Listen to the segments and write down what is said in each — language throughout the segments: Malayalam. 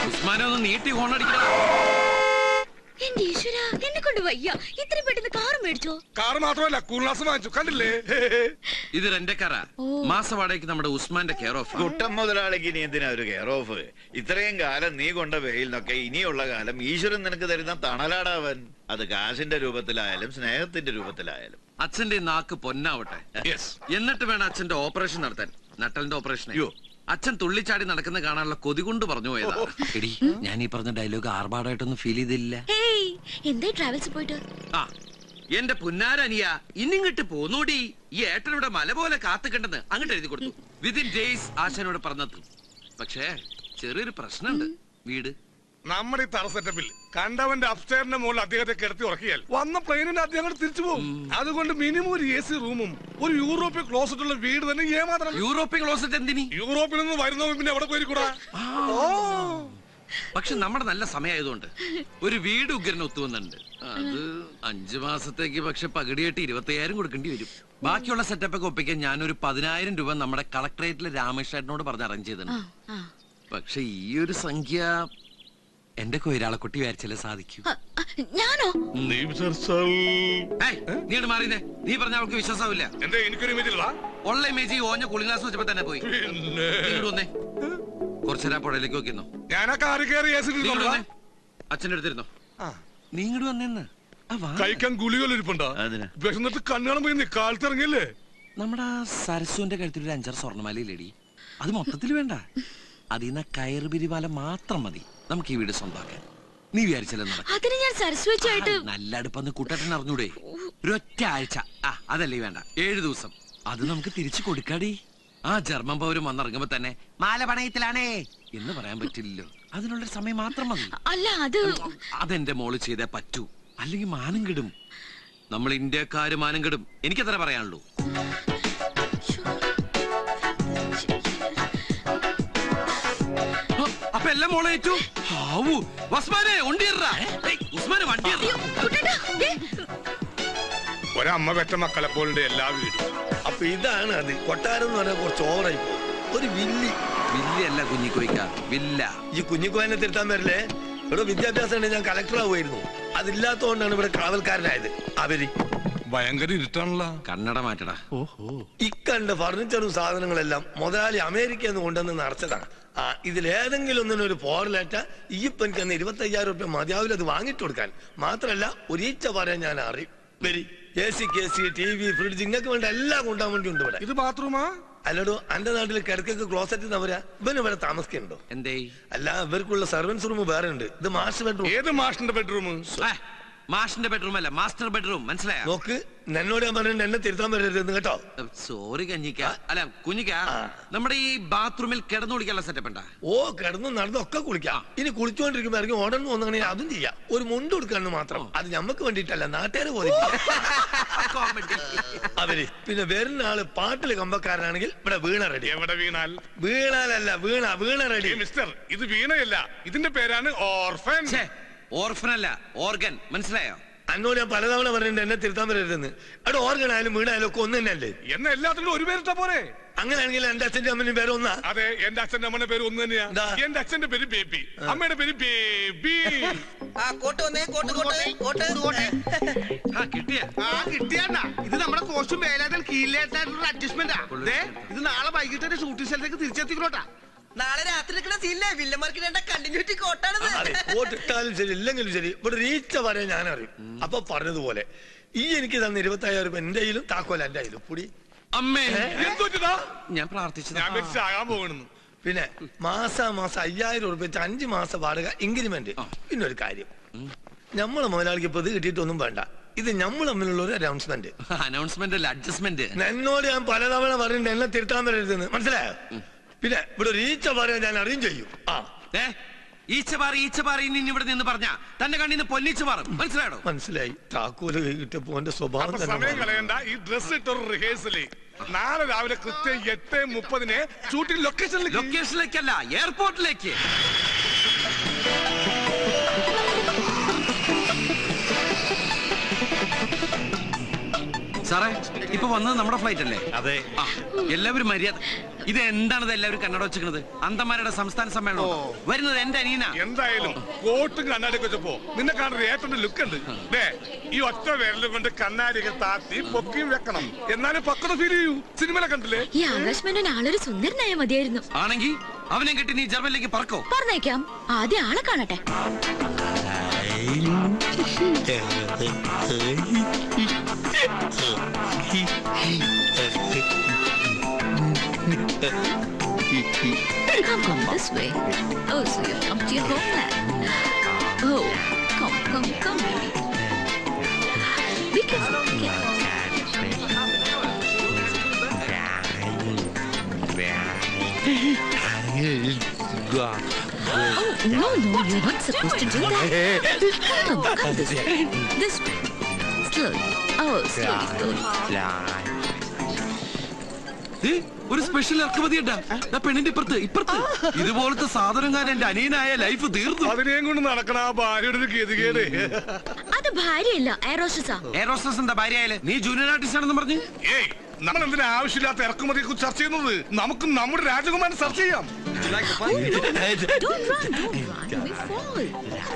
ഉസ്മാനെ ഒന്ന് നീട്ടി ഹോണടിക്കണം. എന്റെ ഈശ്വര, എന്നെ കൊണ്ട് വയ്യ. ഇത്രയും പെട്ടെന്ന് കാർ മേടിച്ചോ? കാർ മാത്രമല്ല, കൂൾനാസ് വാങ്ങിച്ചു. കണ്ടില്ലേ? ഇത് റെന്റക്കാരാ. മാസവാടകയ്ക്ക് നമ്മുടെ ഉസ്മാന്റെ കെയർ ഓഫ്. കുട്ടം മുതലാളിക്ക് ഇനി എന്തിനാ ഒരു കെയർ ഓഫ്? ഇത്രയും കാലം നീ കൊണ്ട വെയിൽ നിന്നൊക്കെ ഇനിയുള്ള കാലം ഈശ്വരൻ നിനക്ക് തരുന്ന തണലാടാവൻ. അത് കാശിന്റെ രൂപത്തിലായാലും സ്നേഹത്തിന്റെ രൂപത്തിലായാലും. അച്ഛന്റെ നാക്ക് പൊന്നാവട്ടെ. എന്നിട്ട് വേണം അച്ഛന്റെ ഓപ്പറേഷൻ നടത്താൻ. നട്ടലിന്റെ ഓപ്പറേഷൻ. അച്ഛൻ തുള്ളിച്ചാടി നടക്കുന്ന കാണാനുള്ള കൊതി കൊണ്ട് പറഞ്ഞു പോയതാ. എടി, ഞാൻ ഈ പറഞ്ഞ ഡയലോഗ് ആർഭാടായിട്ടൊന്നും ഫീൽ ചെയ്തില്ല. എന്താ ട്രാവൽസ് പോയിട്ട്? ആ, എന്റെ പുന്നാരനിയ ഇന്നിങ്ങോട്ട് പോന്നൂടി. ഈ ഏട്ടനിവിടെ മല പോലെ കാത്തുകണ്ടെന്ന് അങ്ങോട്ട് എഴുതി കൊടുത്തു. വിതിൻ ഡേയ്സ് ആശാനോട് പറഞ്ഞെത്തും. പക്ഷേ ചെറിയൊരു പ്രശ്നമുണ്ട്. വീട് നമ്മുടെ ഈ തറ സെറ്റപ്പിൽ കണ്ടവന്റെ അപ്സ്റ്റേറിന്റെ മുകളിൽ അദ്ദേഹത്തെ കിടത്തി ഉറക്കിയാൽ വന്ന പ്ലെയിനിന്റെ അദ്ദേഹം തിരിച്ചു പോകും. അതുകൊണ്ട് മിനിമം ഒരു AC റൂമും ഒരു യൂറോപ്യൻ ക്ലോസറ്റ് ഉള്ള വീട് തന്നെ ഏമാത്രം. European closet എന്തിനി? യൂറോപ്പിൽ നിന്ന് വരുന്നവൻ പിന്നെ എവിടെ പോയിരിക്കൂടാ. പക്ഷെ നമ്മുടെ നല്ല സമയമായതുകൊണ്ട് ഒരു വീട് ഉഗ്രന് ഒത്തുവന്നുണ്ട്. അത് 5 മാസത്തേക്ക്. പക്ഷെ പകുതിയായിട്ട് 25,000 കൊടുക്കേണ്ടി വരും. ബാക്കിയുള്ള സെറ്റപ്പ് ഒക്കെ ഒപ്പിക്കാൻ ഞാനൊരു 10,000 രൂപ നമ്മുടെ കളക്ടറേറ്റിലെ രാമേഷേട്ടനോട് പറഞ്ഞ് അറേഞ്ച് ചെയ്തിട്ടുണ്ട്. പക്ഷെ ഈ ഒരു സംഖ്യ എന്റെ കൊയിരാളക്കുട്ടി വിചാരിച്ചാലേ സാധിക്കൂ. ഞാനോ? നീ മാറിയേ. നീ പറഞ്ഞ അവൾക്ക് വിശ്വാസമില്ല. എന്താ എനിക്കൊരു ഇമേജ് ഉള്ള ഇമേജ് ഓഞ്ഞ കുളിങ്ങാസ് വെച്ചപ്പോ തന്നെ പോയി. വന്നേ, കുറച്ചേരാ പുഴയിലേക്ക് നോക്കിന്നോ. അച്ഛൻ്റെ അടുത്തിരുന്നോ. നീ ഇങ്ങോട്ട് വന്നേന്ന്. കഴിക്കാൻ ഗുളികളിരിപ്പുണ്ടോ? വിശന്നിട്ട് കണ്ണാളം പോയി നീ കാലത്തിറങ്ങിയല്ലേ? നമ്മുടെ സരസുവിന്റെ കഴുത്തിൽ ഒരു 5-6 സ്വർണ്ണമാലയില്ലേടി? അത് മൊത്തത്തിൽ വേണ്ട. അതിന്ന് കയറ് പിരിമാല മാത്രം മതി നമുക്ക് ഈ വീട് സ്വന്തമാക്കാൻ. നീ വിചാരിച്ചല്ലോ നല്ല അടുപ്പന്ന് കൂട്ടേട്ടൻ അറിഞ്ഞൂടെ? ഒരൊറ്റ ആഴ്ച. അതല്ലേ വേണ്ട, 7 ദിവസം. അത് നമുക്ക് തിരിച്ചു കൊടുക്കാടി. ആ ജർമ്മൻ പൗരം വന്നിറങ്ങുമ്പോ തന്നെ മാല പണയത്തിലാണേ എന്ന് പറയാൻ പറ്റില്ലല്ലോ. അതിനുള്ളൊരു സമയം മാത്രം മതി. അതെന്റെ മോള് ചെയ്തേ പറ്റൂ, അല്ലെങ്കിൽ മാനം കെടും. നമ്മൾ ഇന്ത്യക്കാര് മാനം കെടും. എനിക്കത്ര പറയാനുള്ളൂ. അപ്പൊ എല്ലാം മോളെ ഏറ്റു. ഒരമ്മ പെറ്റ മക്കളെ പോലുണ്ട് എല്ലാ വീടും. അപ്പൊ ഇതാണ് അത്. കൊട്ടാരം എന്ന് പറഞ്ഞാൽ കുറച്ച് ഓവറായി പോകും. ഒരു വില്ലല്ല കുഞ്ഞിക്കോയ്ക്ക, വില്ല. ഈ കുഞ്ഞിക്കോയനെ തിരുത്താൻ വരില്ലേ? ഇവിടെ വിദ്യാഭ്യാസം ഉണ്ടെങ്കിൽ ഞാൻ കളക്ടർ ആവുമായിരുന്നു. അതില്ലാത്തതുകൊണ്ടാണ് ഇവിടെ കാവൽക്കാരനായത്. അവര് ഭയങ്കര ഇരുട്ടാണല്ലോ. കണ്ണട മാറ്റടാ. ഇക്കണ്ട ഫർണിച്ചറും സാധനങ്ങളെല്ലാം മുതലാളി അമേരിക്കയിൽ നിന്ന് കൊണ്ടുവന്ന് നിറച്ചതാണ്. ഇതിലേതെങ്കിലും ഒന്നിനൊരു പോറലേറ്റ ഈ പെനിക്ക് 25,000 രൂപ മതിയാവില്ല അത് വാങ്ങിട്ട് കൊടുക്കാൻ. മാത്രല്ല ഒരീച്ച പറയാൻ ഞാൻ അറിയും. വരി AC, KC, TV, ഫ്രിഡ്ജ് ഇങ്ങക്ക് വേണ്ട എല്ലാം കൊണ്ടാൻ വേണ്ടി ഉണ്ട് ഇവിടെ. ഇത് ബാത്റൂമാ? അല്ലടോ, എന്റെ നാട്ടിൽ കിടക്കൊക്കെ ക്ലോസറ്റ് നവരാ. ഇവന് ഇവിടെ താമസിക്കുന്നുണ്ടോ? എന്തേ? അല്ല, ഇവർക്കുള്ള സർവൻസ് റൂം വേറെ ഉണ്ട്. ഇത് മാസ്റ്റർ ബെഡ്റൂം. ഏത് മാഷിന്റെ ബെഡ്റൂം? മാഷിന്റെ ബെഡ്റൂം അല്ല, മാസ്റ്റർ ബെഡ്റൂം. മനസ്സിലായോ? നോക്ക്, എന്നോട് ഞാൻ പറഞ്ഞിട്ട് എന്നെ തിരുത്താൻ വരരുതെന്ന് കേട്ടോ. സോറി കഞ്ഞിക്ക, അല്ല കുഞ്ഞിക്ക. നമ്മുടെ ഈ ബാത്റൂമിൽ കിടന്നു കുളിക്കാനുള്ള സെറ്റപ്പ് ഉണ്ടാ? ഓ, കിടന്നു നടന്നൊക്കെ കുളിക്കാം. ഇനി കുളിച്ചോണ്ടിരിക്കുമ്പോ ഇറങ്ങി ഓടണം തോന്നുകയാണെങ്കിൽ അതും ചെയ്യാം. ഒരു മുണ്ട് കൊടുക്കാന്ന് മാത്രം. അത് ഞമ്മക്ക് വേണ്ടിട്ടല്ല, നാട്ടുകാർ പോലെ. അവര് പിന്നെ വരുന്ന ആള് പാട്ടില് കമ്പക്കാരനാണെങ്കിൽ ഇവിടെ വീണ റെഡി. എവിടെ വീണാൽ? വീണാലല്ല, വീണ റെഡി. മിസ്റ്റർ, ഇത് വീണയല്ല, ഇതിന്റെ പേരാണ് ഓർഫൻ. ഓർഫനല്ല, ഓർഗൻ. മനസ്സിലായോ? അന്നോട് ഞാൻ പലതവണ പറഞ്ഞിട്ടുണ്ട് എന്നെ തിരുത്താൻ വരരുതെന്ന്. അവിടെ ഓർഗൻ ആയാലും വീണായാലും ഒക്കെ ഒന്ന് തന്നെയല്ലേ? എന്നെ എല്ലാത്തിനും ഒരു പേരിട്ടാ പോരെ? അങ്ങനെയാണെങ്കിൽ എന്റെ അച്ഛന്റെ അമ്മന്റെ പേര് ഒന്നാ? അതെ, എന്റെ അച്ഛന്റെ അമ്മന്റെ പേര് ഒന്ന് തന്നെയാ. എന്റെ അച്ഛന്റെ പേര് ബേബി, അമ്മയുടെ പേര് ബേബി. ഇത് നമ്മുടെ കോസ്റ്റ്യൂം മേലാതൽ കീഴിലായിട്ടുള്ള അഡ്ജസ്റ്റ്മെന്റാ. ഇത് നാളെ വൈകിട്ട് ഷൂട്ടിംഗ് സ്ഥലത്തേക്ക് തിരിച്ചെത്തിക്കോട്ടാ. നാളെ രാത്രി സീനിലെ വില്ലന്മാർക്ക് കണ്ടിന്യൂറ്റി കോട്ടാണ്. കോട്ടിട്ടാലും ശരി ഇല്ലെങ്കിലും ശരി ഇവിടെ റീച്ച പറയാൻ ഞാൻ അറിയും. അപ്പൊ പറഞ്ഞതുപോലെ ഈ എനിക്ക് തന്ന 25,000 രൂപ എന്റെ കയ്യിലും താക്കോല എന്റെ കയ്യിലും കൂടി. അമ്മേ, ഞാൻ പ്രാർത്ഥിച്ചതാകാൻ പോകുന്നു. പിന്നെ മാസം 5,000 രൂപ വെച്ച് 5 മാസം വാടക ഇൻക്രിമെന്റ്. പിന്നെ ഒരു കാര്യം, നമ്മളെ മുതലാളിക്ക് ഇപ്പൊ ഇത് കിട്ടിയിട്ടൊന്നും വേണ്ട. ഇത് നമ്മൾ തമ്മിലുള്ള ഒരു അനൗൺസ്മെന്റ്. അഡ്ജസ്റ്റ്മെന്റ്. എന്നോട് ഞാൻ പലതവണ പറഞ്ഞിട്ടുണ്ട് എന്നെ തിരുത്താൻ വരരുതെന്ന്. മനസ്സിലായോ? പിന്നെ ഇവിടെ ഒരു ഈച്ച പറയാൻ ഞാൻ അറിയും ചെയ്യും. ഇവിടെ നിന്ന് പറഞ്ഞ തന്റെ കണ്ണിന്ന് പൊന്നിച്ച് മാറും. മനസ്സിലായോ? മനസ്സിലായി. താക്കോല് കിട്ടിയപ്പോ എന്റെ സ്വഭാവം സമയം കളയണ്ട. ഈ ഡ്രസ് ഇട്ടൊരു റിഹേഴ്സല് നാളെ രാവിലെ കൃത്യം 8:30 ഷൂട്ടിംഗ് ലൊക്കേഷനിലേക്കല്ല, എയർപോർട്ടിലേക്ക്. സാറേ, ഇപ്പൊ വന്നത് നമ്മുടെ ഫ്ലൈറ്റ് അല്ലേ? അതെ. എല്ലാവരും മര്യാദ. ഇത് എന്താണത് എല്ലാവരും കണ്ണട വെച്ചിരിക്കുന്നത്? അന്തന്മാരുടെ സംസ്ഥാന സമ്മേളനം വരുന്നത് എന്റെ അനിയനാ. എന്തായാലും കോട്ടും കണ്ണാടിയൊക്കെ വെച്ചപ്പോ നിന്നെ കാണുന്ന ഏറ്റവും ലുക്ക് ഉണ്ട്. ഈ ഒറ്റ വിരലും കൊണ്ട് കണ്ണാടിയൊക്കെ താത്തി പൊക്കിയും വെക്കണം, എന്നാലും പക്വത ഫീൽ ചെയ്യൂ. സിനിമയിലെ കണ്ടില്ലേ? ഈ ആകാശ് മേനോൻ ആളൊരു സുന്ദരനായ മതിയായിരുന്നു. ആണെങ്കിൽ അവനെ കിട്ടി നീ ജർമ്മനിലേക്ക് പറക്കോ? പറഞ്ഞേക്കാം, ആദ്യം ആളെ കാണട്ടെ. Come this way. Oh, so you've come to your homeland. Oh, come, baby. Be careful, be careful. Oh, no, you're not supposed to do that. Come this way. This way. Slowly. Oh, slowly. ഒരു സ്പെഷ്യൽ ഇറക്കുമതി പെണ്ണിന്റെ ഇപ്പുറത്ത് ഇതുപോലത്തെ സാധനങ്ങൾ എന്റെ അനിയനായ ലൈഫ് തീർന്നു. അതിനെയും കൊണ്ട് നടക്കണ ആ ഭാര്യയുടെ ഒരു ഗതികേട്. അത് ഭാര്യയല്ല, എയറോസ്റ്റസാ. എയറോസ്റ്റസ് എന്താ ഭാര്യയായാലേ? നീ ജൂനിയർ ആർട്ടിസ്റ്റ് ആണെന്ന് പറഞ്ഞു. ഏയ്, നമ്മൾ എന്തിനാ ആവശ്യമില്ലാത്ത ഇറക്കുമതിയെ കുറിച്ച് ചർച്ച ചെയ്യുന്നത്? നമുക്ക് നമ്മുടെ രാജകുമാരൻ ചർച്ച ചെയ്യാം. Don't run. We fall.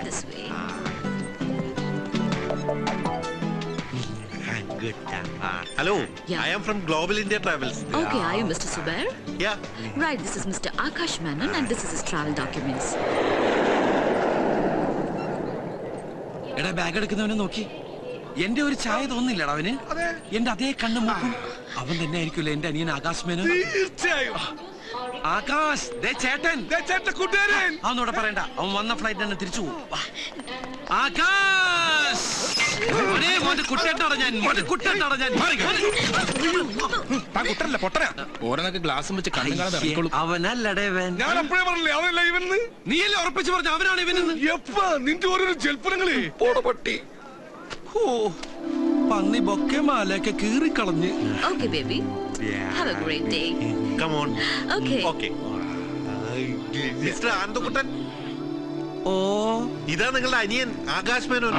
This way. Hello, Yeah. I am from Global India Travels. Okay, are you Mr. Subair? Yeah. Right, this is Mr. Akash Menon and this is his travel documents. എടാ ബാഗ് എടുക്കുന്നവനെ നോക്കി എന്റെ ഒരു ചായ തോന്നില്ലടാ അവന്. എന്റെ അതേ കണ്ണു മൂക്കും അവൻ തന്നെ ആയിരിക്കുമല്ലോ എന്റെ അനിയൻ ആകാശ് മേനോൻ. തീർച്ചയായും. ആകാശ്, ദേ ചേട്ടൻ. കൂട്ടുകാരൻ അവനോട് പറയണ്ട, അവൻ വന്ന ഫ്ലൈറ്റ് തന്നെ തിരിച്ചു പോകും. ആകാശ്, മോന്റെ കുട്ടേട്ടാണ് ഞാൻ. അവനല്ലടേ ഇവൻ. ഞാൻ അപ്പോഴേ പറഞ്ഞില്ലേ അവനല്ല ഇവന്ന്. നീയല്ലേ ഉറപ്പിച്ച് പറഞ്ഞ അവനാണ് ഇവനെന്ന്. എപ്പ നിന്റെ ഓരോരോ ജൽപ്പനങ്ങളെ പട്ടി. ഓ, പന്നി ബൊക്കെ മാലയൊക്കെ കീറിക്കളഞ്ഞ്. Okay, baby. Have a great day. Come on. Okay. Okay. Mr. Anandakuttan, ഓ, ഇതാ നിങ്ങളുടെ അനിയൻ ആകാശ് മേനോൻ.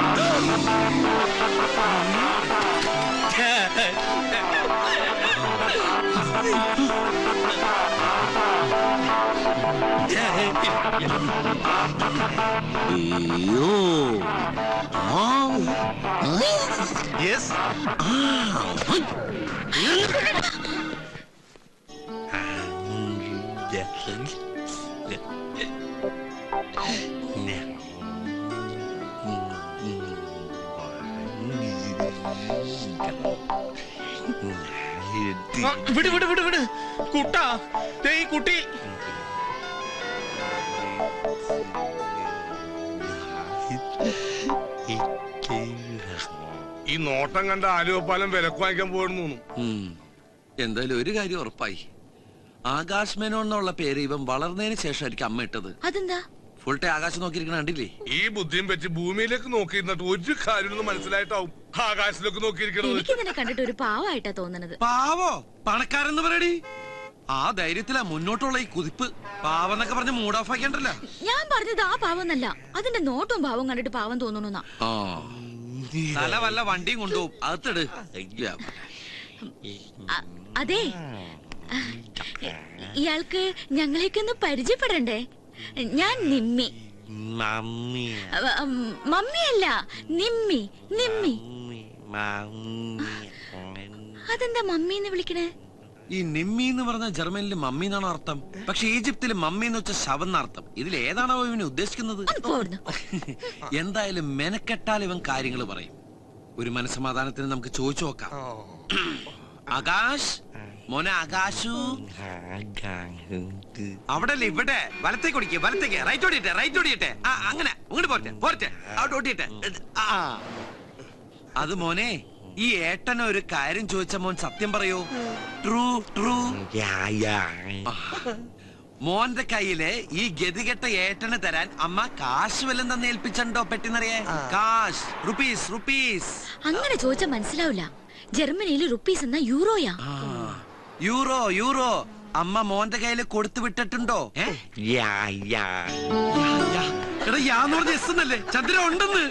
Yes. വിട് കുട്ടാ, ഈ കുട്ടി ഈ നോട്ടം കണ്ട ആലുവപ്പാലം വിലക്ക് വാങ്ങിക്കാൻ പോയിരുന്നു. എന്തായാലും ഒരു കാര്യം ഉറപ്പായി, ആകാശ് മേനോൻ എന്നുള്ള പേര് ഇവൻ വളർന്നതിന് ശേഷമായിരിക്കും അമ്മ ഇട്ടത്. അതെന്താ? ഫുൾ ടൈം ആകാശം നോക്കിയിരിക്കണ കണ്ടില്ലേ? ഈ ബുദ്ധിയും വെച്ച് ഭൂമിയിലേക്ക് നോക്കിയിരുന്നിട്ട് ഒരു കാര്യം മനസ്സിലായിട്ടാവും ആകാശത്തിലേക്ക് നോക്കിയിരിക്കണത്. എനിക്ക് ഇതിനെ കണ്ടിട്ട് ഒരു പാവായിട്ടാ തോന്നണത്. പാവോ? പണക്കാരെന്ന് പറയടി. ആ ധൈര്യത്തിലാ മുന്നോട്ടുള്ള ഈ കുതിപ്പ്. പാവെന്നൊക്കെ പറഞ്ഞ് മൂഡ് ഓഫ് ആക്കിയണ്ടല്ലോ. ഞാൻ പറഞ്ഞത് ആ പാവന്നല്ല, അതിന്റെ നോട്ടും പാവം കണ്ടിട്ട് പാവം തോന്നണുന്നാ. തല വല്ല വണ്ടിയും കൊണ്ടുപോകും, അകത്തിട്. അതെ, ഇയാൾക്ക് ഞങ്ങളെയൊക്കെ ഒന്ന് പരിചയപ്പെടണ്ടേ? ഞാൻ നിമ്മി. മമ്മിയല്ല, നിമ്മി. അതെന്താ മമ്മി എന്ന് വിളിക്കണേ? ഈ നിമ്മി എന്ന് പറഞ്ഞ ജർമ്മനിൽ മമ്മി എന്നാണ് അർത്ഥം. പക്ഷെ ഈജിപ്തിൽ മമ്മി എന്ന് വെച്ച ശവം എന്നർത്ഥം. ഇതിൽ ഏതാണോ ഇവന് ഉദ്ദേശിക്കുന്നത്? എന്തായാലും മെനക്കെട്ടാൽ ഇവൻ കാര്യങ്ങൾ പറയും. ഒരു മനസ്സമാധാനത്തിന് നമുക്ക് ചോദിച്ചു നോക്കാം. ആകാശ്, മോനെ ആകാശു. അവിടെ അല്ലേ, ഇവിടെ വലത്തേക്ക് ഓടിക്കേ, വലത്തേക്ക്. റൈറ്റ് ഓടിയട്ടെ. അങ്ങനെ അങ്ങോട്ട് പോരട്ടെ അവിടെ ഓടിയട്ടെ. അത് മോനെ, ഈ ഏട്ടനെ ഒരു കാര്യം ചോദിച്ച മോൻ സത്യം പറയൂ. ട്രൂ. മോന്റെ കയ്യില് ഈ ഗതികെട്ട ഏട്ടന് തരാൻ അമ്മ കാശ് വല്ലതും തന്നെ ഏൽപ്പിച്ചോ? പെട്ടിന്നറിയേ, കാശ്, റുപ്പീസ്. അങ്ങനെ ചോദിച്ചാ മനസ്സിലാവില്ല. ജർമ്മനിയിൽ റുപ്പീസ് എന്നാ യൂറോയാ. യൂറോ അമ്മ മോന്റെ കയ്യില് കൊടുത്തു വിട്ടിട്ടുണ്ടോ? ചന്ദ്ര ഉണ്ടെന്ന്.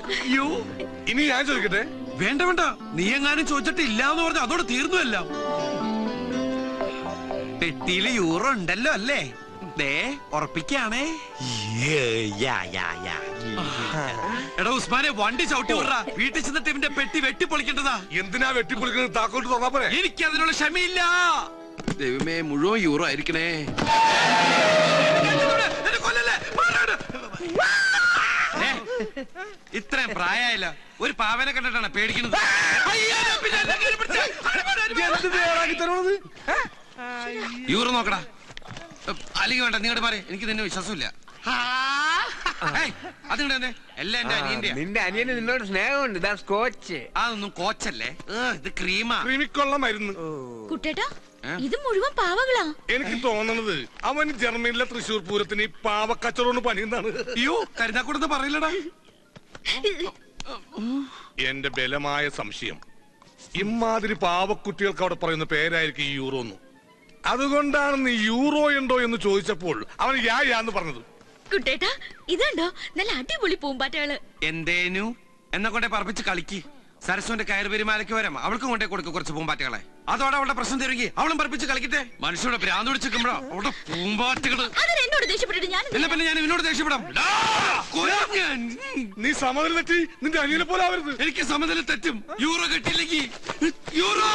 ഇനി ഞാൻ ചോദിക്കട്ടെ? വേണ്ട, നീ എങ്ങാനും ചോദിച്ചിട്ട് ഇല്ലാന്ന് പറഞ്ഞ അതോടെ തീർന്നു എല്ലാം. പെട്ടിയില് യൂറോ ഉണ്ടല്ലോ അല്ലേ? ദേ ഉറപ്പിക്കാണേ. എടാ ഉസ്മാനെ, വണ്ടി ചവിട്ടി വിടറാ. വീട്ടിൽ ചെന്നിട്ട് ഇവന്റെ പെട്ടി വെട്ടിപ്പൊളിക്കേണ്ടതാ. എന്തിനാ വെട്ടിപ്പൊളിക്കുന്നത്? താക്കോട്ട് തുറന്നാ പോരെ? എനിക്ക് അതിനുള്ള ക്ഷമയില്ല. ദൈവമേ, മുഴുവൻ യൂറോ ആയിരിക്കണേ. ഇത്രയും പ്രായമായില്ല, ഒരു പാവനെ കണ്ടിട്ടാണ് പേടിക്കുന്നത്. യൂറോ നോക്കടാ. അല്ലെങ്കിൽ വേണ്ട, നീ മാറി. എനിക്ക് നിന്നെ വിശ്വാസമില്ല. അതിങ്ങനെ എല്ലാം എന്റെ അനിയന്റെ. നിന്റെ അനിയന് നിന്നോട് സ്നേഹമുണ്ട്. ഇതാ സ്കോച്ച്. അതൊന്നും കോച്ചല്ലേ, ഇത് ക്രീമാ. ക്രീമിക്കൊള്ള മരുന്ന്. കുട്ടേട്ടാ, ഇത് മുഴുവൻ പാവകളാ. എനിക്ക് തോന്നണത് അവൻ ജർമ്മനിയിലെ തൃശ്ശൂർ പൂരത്തിന് ഈ പാവക്കച്ചവടം പണിയുന്നതാണ്. അയ്യോ, കരുതാക്കൂടെന്ന് പറയില്ലടാ. എന്റെ ബലമായ സംശയം ഇമാതിരി പാവക്കുട്ടികൾക്ക് അവിടെ പറയുന്ന പേരായിരിക്കും ഈ യൂറോ എന്ന്. അതുകൊണ്ടാണ് നീ യൂറോ ഉണ്ടോ എന്ന് ചോദിച്ചപ്പോൾ അവൻ യാന്ന് പറഞ്ഞത്. കുട്ടേട്ടാ, ഇതുണ്ടോ നല്ല അടിപൊളി പൂമ്പാറ്റകള്. എന്തേനു എന്നെ കൊണ്ടേ പറപ്പിച്ച് കളിക്ക്. സരസ്വന്റെ കയറ് പെരുമാലയ്ക്ക് വരാം, അവൾക്കും കൊണ്ടേ കൊടുക്കും കുറച്ച് പൂമ്പാറ്റകളെ. അതോടെ അവളുടെ പ്രശ്നം തരുകി, അവളും പറപ്പിച്ച് കളിക്കട്ടെ. മനുഷ്യരുടെ ഭ്രാന്ത് പിടിച്ചിരിക്കുമ്പോഴോ അവിടെ പൂമ്പാറ്റകള്. എന്നോട് ദേഷ്യപ്പെട്ടിട്ട് ഞാൻ എന്നാ പിന്നെ ഞാൻ ഇവനോട് ദേഷ്യപ്പെടാം. നീ സമനില തെറ്റി നിന്റെ അനിയനെ പോലെ ആവരുത്. എനിക്ക് സമനില തെറ്റും. യൂറോ കിട്ടിയില്ലെങ്കിൽ യൂറോ